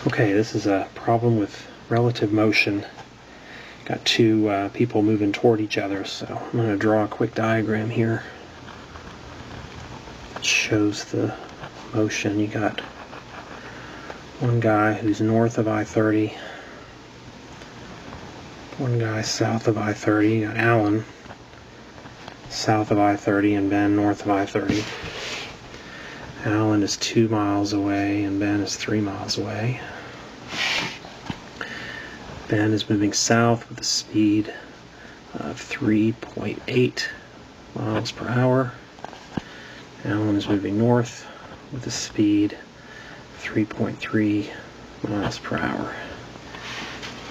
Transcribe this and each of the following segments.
Okay, this is a problem with relative motion. Got two people moving toward each other, so I'm going to draw a quick diagram here. It shows the motion. You got one guy who's north of I-30, one guy south of I-30. You got Alan south of I-30 and Ben north of I-30. Alan is 2 miles away and Ben is 3 miles away. Ben is moving south with a speed of 3.8 miles per hour. Alan is moving north with a speed of 3.3 miles per hour.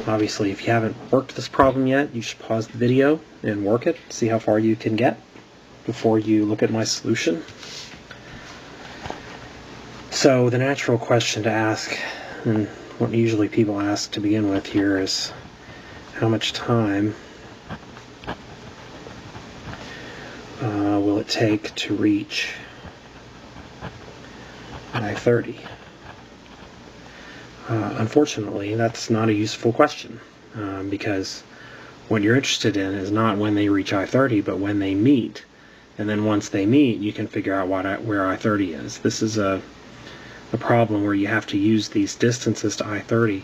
Obviously, if you haven't worked this problem yet, you should pause the video and work it, see how far you can get before you look at my solution. So the natural question to ask, and what usually people ask to begin with here, is how much time will it take to reach I-30? Unfortunately, that's not a useful question, because what you're interested in is not when they reach I-30, but when they meet. And then once they meet, you can figure out where I-30 is. This is a problem where you have to use these distances to I-30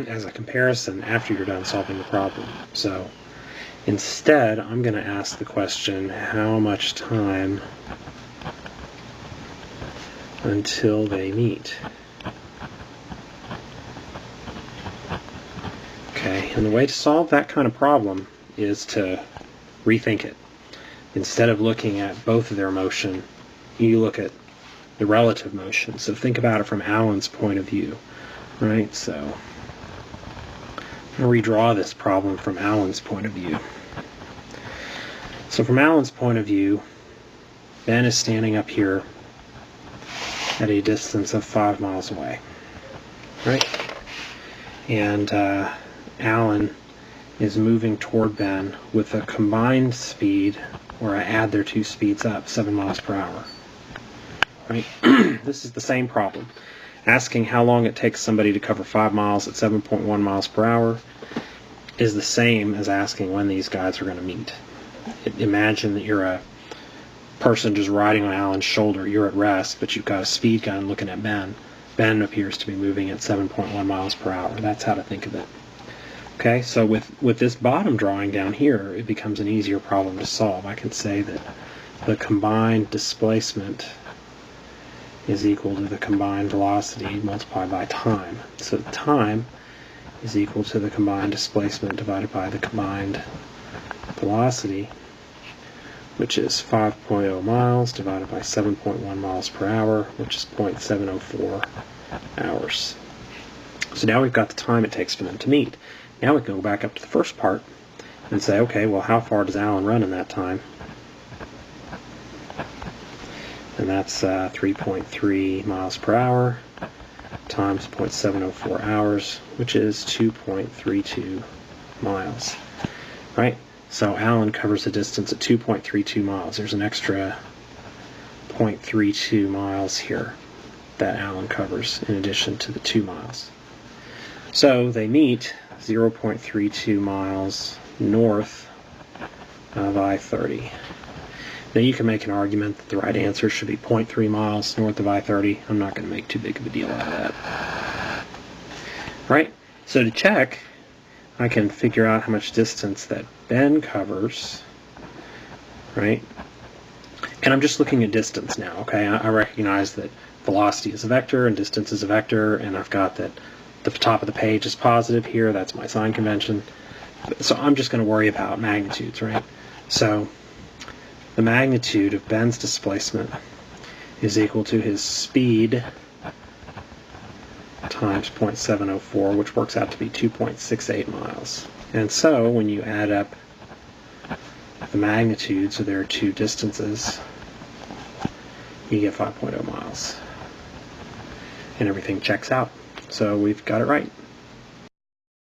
as a comparison after you're done solving the problem. So instead, I'm going to ask the question, how much time until they meet? Okay, and the way to solve that kind of problem is to rethink it. Instead of looking at both of their motion, you look at the relative motion. So think about it from Alan's point of view, right? So I'm going to redraw this problem from Alan's point of view. So from Alan's point of view, Ben is standing up here at a distance of 5 miles away, right? And Alan is moving toward Ben with a combined speed, where I add their two speeds up, 7 miles per hour. Right? This is the same problem. Asking how long it takes somebody to cover 5 miles at 7.1 miles per hour is the same as asking when these guys are going to meet. Imagine that you're a person just riding on Alan's shoulder. You're at rest, but you've got a speed gun looking at Ben. Ben appears to be moving at 7.1 miles per hour. That's how to think of it. Okay, so with this bottom drawing down here, it becomes an easier problem to solve. I can say that the combined displacement is equal to the combined velocity multiplied by time. So time is equal to the combined displacement divided by the combined velocity, which is 5.0 miles divided by 7.1 miles per hour, which is 0.704 hours. So now we've got the time it takes for them to meet. Now we can go back up to the first part and say, okay, well, how far does Alan run in that time? And that's 3.3 miles per hour times 0.704 hours, which is 2.32 miles. Right? So Alan covers a distance at 2.32 miles. There's an extra 0.32 miles here that Alan covers in addition to the 2 miles. So they meet 0.32 miles north of I-30. Now you can make an argument that the right answer should be 0.3 miles north of I-30. I'm not going to make too big of a deal out of that. Right? So to check, I can figure out how much distance that Ben covers, right? And I'm just looking at distance now, okay? I recognize that velocity is a vector and distance is a vector, and I've got that the top of the page is positive here. That's my sign convention. So I'm just going to worry about magnitudes, right? So the magnitude of Ben's displacement is equal to his speed times 0.704, which works out to be 2.68 miles. And so when you add up the magnitudes of their two distances, you get 5.0 miles. And everything checks out. So we've got it right.